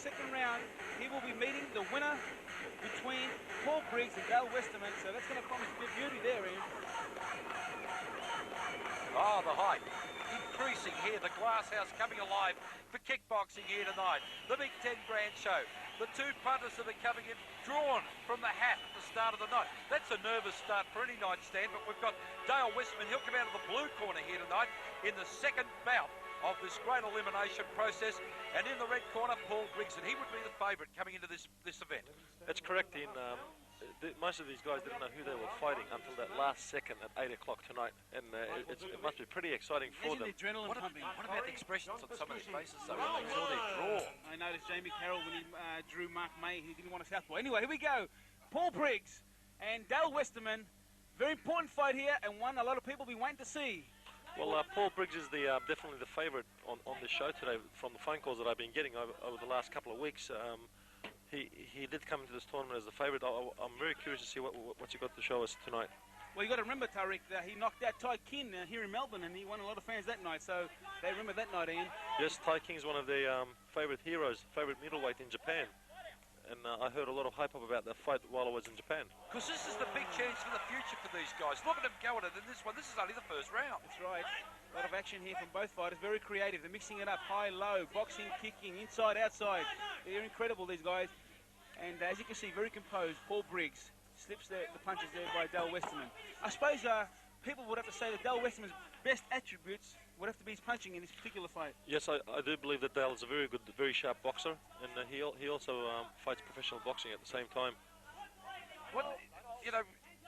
second round, he will be meeting the winner between Paul Briggs and Dale Westerman. So that's going to promise a bit of beauty there, Ian. Oh, the hype increasing here. The glass house coming alive for kickboxing here tonight. The Big 10 Grand Show. The two punters that are coming in, drawn from the hat at the start of the night. That's a nervous start for any nightstand, but we've got Dale Westerman. He'll come out of the blue corner here tonight in the second bout of this great elimination process. And in the red corner, Paul Briggs, and he would be the favourite coming into this event. That's correct, Ian. Most of these guys didn't know who they were fighting until that last second at 8 o'clock tonight, and it must be pretty exciting for them. The adrenaline pumping. What about the expressions on some of their faces, though, when they saw their draw? I noticed Jamie Carroll when he drew Mark May, he didn't want a southpaw. Anyway, here we go. Paul Briggs and Dale Westerman. Very important fight here, and one a lot of people will be waiting to see. Well, Paul Briggs is definitely the favourite on the show today from the phone calls that I've been getting over the last couple of weeks. He did come into this tournament as the favourite. I'm very curious to see what you got to show us tonight. Well, you got to remember, Tariq, that he knocked out Ty King here in Melbourne, and he won a lot of fans that night. So they remember that night, Ian. Yes, Ty King is one of their favourite heroes, favourite middleweight in Japan. And I heard a lot of hype up about that fight while I was in Japan. Because this is the big chance for the future for these guys. Look at them go at it in this one. This is only the first round. That's right. A lot of action here from both fighters. Very creative. They're mixing it up. High, low, boxing, kicking, inside, outside. They're incredible, these guys. And as you can see, very composed. Paul Briggs slips the punches there by Dale Westerman. I suppose people would have to say that Dale Westerman's best attributes would have to be his punching in this particular fight. Yes, I do believe that Dale is a very good, very sharp boxer, and he also fights professional boxing at the same time.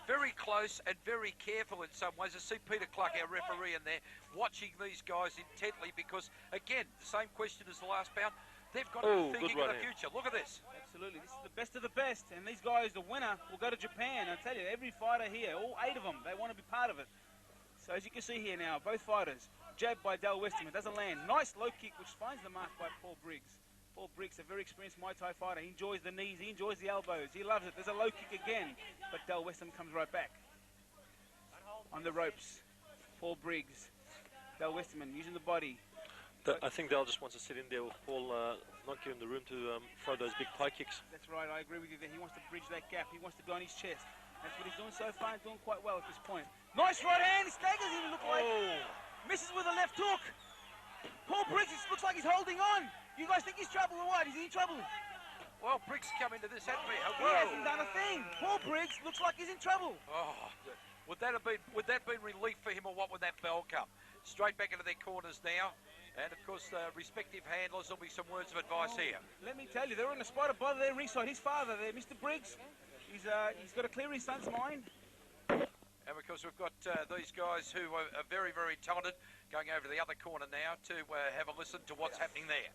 Very close and very careful in some ways. I see Peter Clark, our referee, in there, watching these guys intently because, again, the same question as the last bout. They've got to be thinking of the future. Look at this. Absolutely. This is the best of the best. And these guys, the winner, will go to Japan. I tell you, every fighter here, all 8 of them, they want to be part of it. So as you can see here now, both fighters, jab by Dale Westerman, doesn't land. Nice low kick, which finds the mark by Paul Briggs. Paul Briggs, a very experienced Muay Thai fighter. He enjoys the knees, he enjoys the elbows. He loves it. There's a low kick again. But Dale Westerman comes right back. On the ropes, Paul Briggs. Dale Westerman using the body. I think Dale just wants to sit in there with Paul, not give him the room to throw those big high kicks. That's right, I agree with you there. He wants to bridge that gap. He wants to go on his chest. That's what he's doing so far, doing quite well at this point. Nice right hand, he staggers him, look like. Misses with a left hook. Paul Briggs, it looks like he's holding on. You guys think he's trouble or what? Is he in trouble? Well, Briggs come into this, hasn't he? He hasn't done a thing. Paul Briggs looks like he's in trouble. Oh, would that been relief for him, or what would that bell come? Straight back into their corners now. And, of course, the respective handlers, there'll be some words of advice here. Let me tell you, they're on the spot above there ringside. His father there, Mr. Briggs, he's got to clear his son's mind. And, because we've got these guys who are very, very talented, going over to the other corner now to have a listen to what's happening there.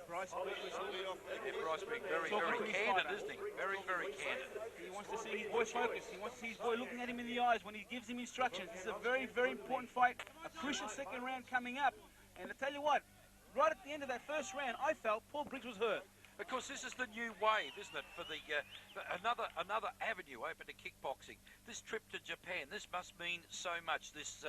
Bryce being very, very candid, isn't he? Very, very candid. He wants to see his boy focused. He wants to see his boy looking at him in the eyes when he gives him instructions. This is a very, very important fight, a crucial second round coming up. And I tell you what, right at the end of that first round, I felt Paul Briggs was hurt. Because this is the new wave, isn't it, for the another avenue open to kickboxing. This trip to Japan, this must mean so much. This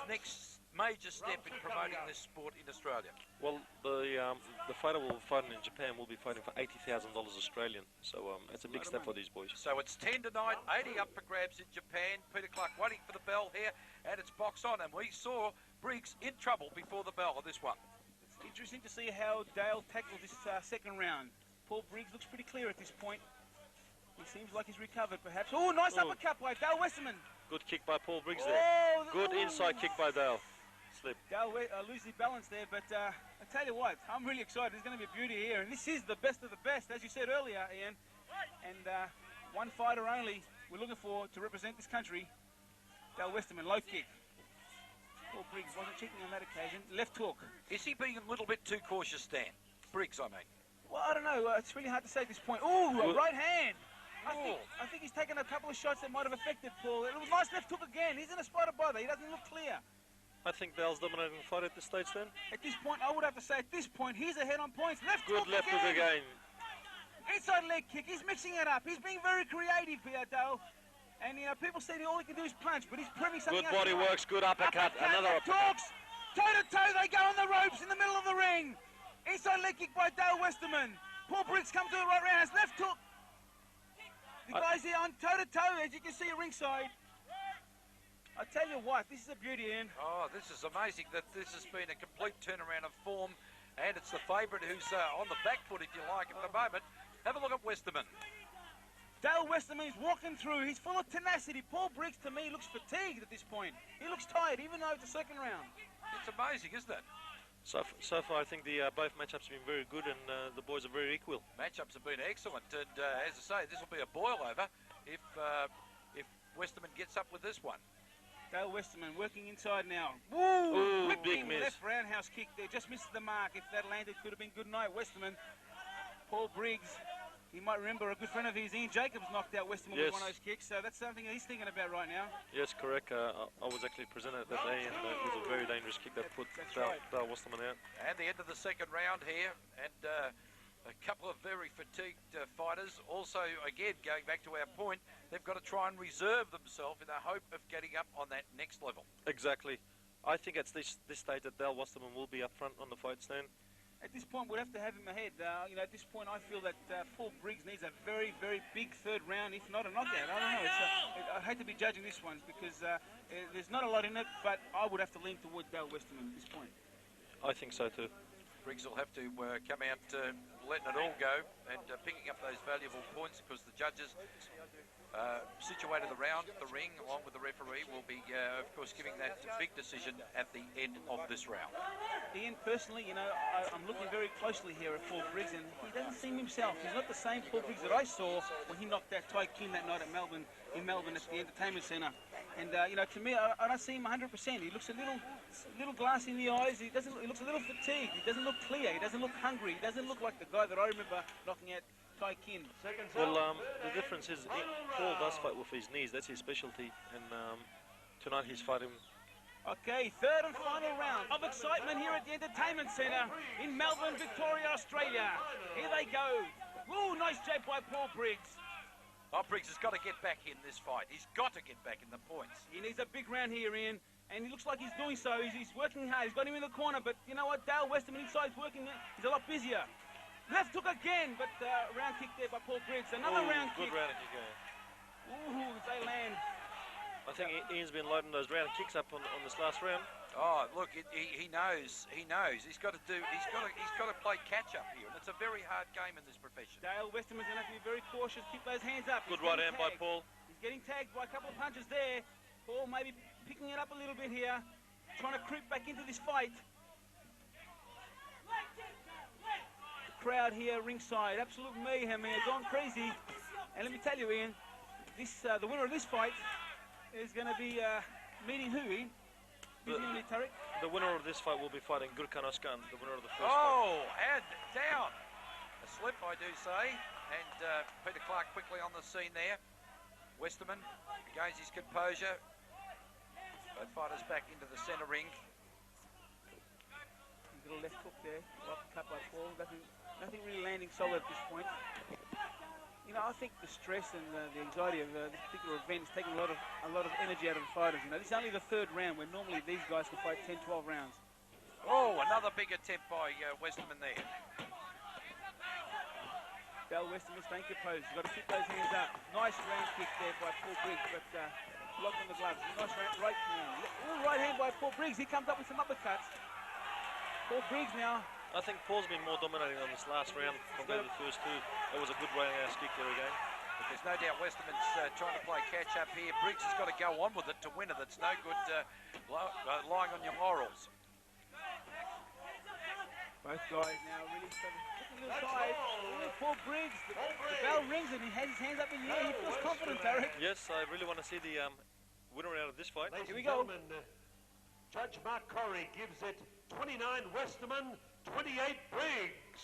next major step in promoting this sport in Australia. Well, the fighter will be fighting in Japan will be fighting for $80,000 Australian. So it's a big step for these boys. So it's 10 tonight, 80 up for grabs in Japan. Peter Clark waiting for the bell here, and it's box on. And we saw Briggs in trouble before the bell of this one. Interesting to see how Dale tackled this second round. Paul Briggs looks pretty clear at this point. He seems like he's recovered, perhaps. Oh, nice uppercut by Dale Westerman. Good kick by Paul Briggs there. Good inside kick by Dale. Slip. Dale loses his balance there, but I tell you what, I'm really excited. There's going to be a beauty here, and this is the best of the best, as you said earlier, Ian. And one fighter only we're looking for to represent this country. Dale Westerman, low kick. Paul Briggs wasn't checking on that occasion. Left hook. Is he being a little bit too cautious, Stan? Briggs, I mean. Well, I don't know. It's really hard to say at this point. Ooh, a right hand. I think he's taken a couple of shots that might have affected Paul. It was a nice left hook again. He's in a spot of bother. He doesn't look clear. I think Dale's dominating the fight at this stage then. At this point, I would have to say at this point, he's ahead on points. Left hook again. Inside leg kick. He's mixing it up. He's being very creative here, Dale. And, you know, people say all he can do is punch, but he's proving something else. Good body works, good uppercut. Another uppercut. Talks. Toe-to-toe, they go on the ropes in the middle of the leg kick by Dale Westerman. Paul Briggs comes to the right round. His left hook. The guys here on toe-to-toe, as you can see ringside. I tell you what, this is a beauty, Ian. Oh, this is amazing that this has been a complete turnaround of form, and it's the favourite who's on the back foot, if you like, at the moment. Have a look at Westerman. Dale Westerman is walking through. He's full of tenacity. Paul Briggs, to me, looks fatigued at this point. He looks tired, even though it's the second round. It's amazing, isn't it? So far, I think the both matchups have been very good, and the boys are very equal. Matchups have been excellent, and as I say, this will be a boil-over if Westerman gets up with this one. Dale Westerman working inside now. Woo! Big miss. Left roundhouse kick there, just missed the mark. If that landed, could have been good night. Westerman, Paul Briggs. You might remember a good friend of his, Ian Jacobs, knocked out Westerman with one of those kicks, so that's something he's thinking about right now. Yes, correct. I was actually present at that day, and it was a very dangerous kick that put Dale Westerman out. And the end of the second round here, and a couple of very fatigued fighters. Also, again, going back to our point, they've got to try and reserve themselves in the hope of getting up on that next level. Exactly. I think at this stage that Dale Westerman will be up front on the fight stand. At this point, we'd have to have him ahead. At this point, I feel that Paul Briggs needs a very, very big third round, if not a knockout. I don't know. I hate to be judging this one because there's not a lot in it, but I would have to lean towards Dale Westerman at this point. I think so too. Briggs will have to come out letting it all go and picking up those valuable points, because the judges situated around the ring along with the referee will be, of course, giving that big decision at the end of this round. Ian, personally, I'm looking very closely here at Paul Briggs, and he doesn't seem himself. He's not the same Paul Briggs that I saw when he knocked out Ty King that night at Melbourne at the Entertainment Centre. And to me, I don't see him 100%. He looks a little glass in the eyes. He looks a little fatigued. He doesn't look clear. He doesn't look hungry. He doesn't look like the guy that I remember knocking out Ty King. Well, the difference is Paul does fight with his knees. That's his specialty. And tonight he's fighting. Okay, third and final round of excitement here at the Entertainment Centre in Melbourne, Victoria, Australia. Here they go. Ooh, nice jab by Paul Briggs. Oh, Briggs has got to get back in this fight. He's got to get back in the points. He needs a big round here, Ian, and he looks like he's doing so. He's working hard. He's got him in the corner, but you know what? Dale Westerman inside's working. He's a lot busier. Left hook again, but round kick there by Paul Briggs. Another round kick. Good round kick, yeah. Ooh, if they land. I think Ian's been loading those round kicks up on this last round. Oh, look, he knows. He knows. He's got to play catch up here, and it's a very hard game in this profession. Dale Westerman's going to have to be very cautious. Keep those hands up. Good right hand by Paul. He's getting tagged by a couple of punches there. Paul maybe picking it up a little bit here, trying to creep back into this fight. The crowd here ringside, absolute mayhem here, gone crazy. And let me tell you, Ian, the winner of this fight is going to be meeting who, Ian? The winner of this fight will be fighting Gurkhan Özkan, the winner of the first fight. Oh, and down. A slip, I do say. And Peter Clark quickly on the scene there. Westerman regains his composure. Both fighters back into the centre ring. He's got a left hook there. Cut by Paul. Nothing really landing solid at this point. I think the stress and the anxiety of this particular event is taking a lot of energy out of the fighters. This is only the third round, where normally these guys can fight 10, 12 rounds. Oh, another big attempt by Westerman there. Dale Westerman staying composed. You've got to keep those hands up. Nice round kick there by Paul Briggs, but blocked on the gloves. Nice right hand. Ooh, right hand by Paul Briggs. He comes up with some uppercuts. Paul Briggs now. I think Paul's been more dominating on this last round compared to the first two. It was a good roundhouse kick there again. But there's no doubt Westerman's trying to play catch up here. Briggs has got to go on with it to win it. It's no good lying on your laurels. Both guys now really looking inside. Paul Briggs, the bell rings and he has his hands up in the air. He feels confident, Derek. Yes, I really want to see the winner out of this fight. Ladies Here we go. Judge Mark Corey gives it 29 Westerman, 28 Briggs.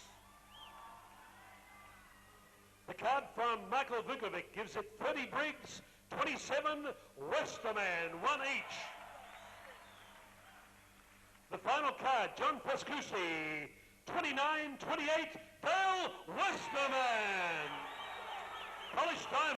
The card from Michael Vukovic gives it 30 Briggs, 27 Westerman, one each. The final card, John Pascusi, 29-28, Dale Westerman. College time.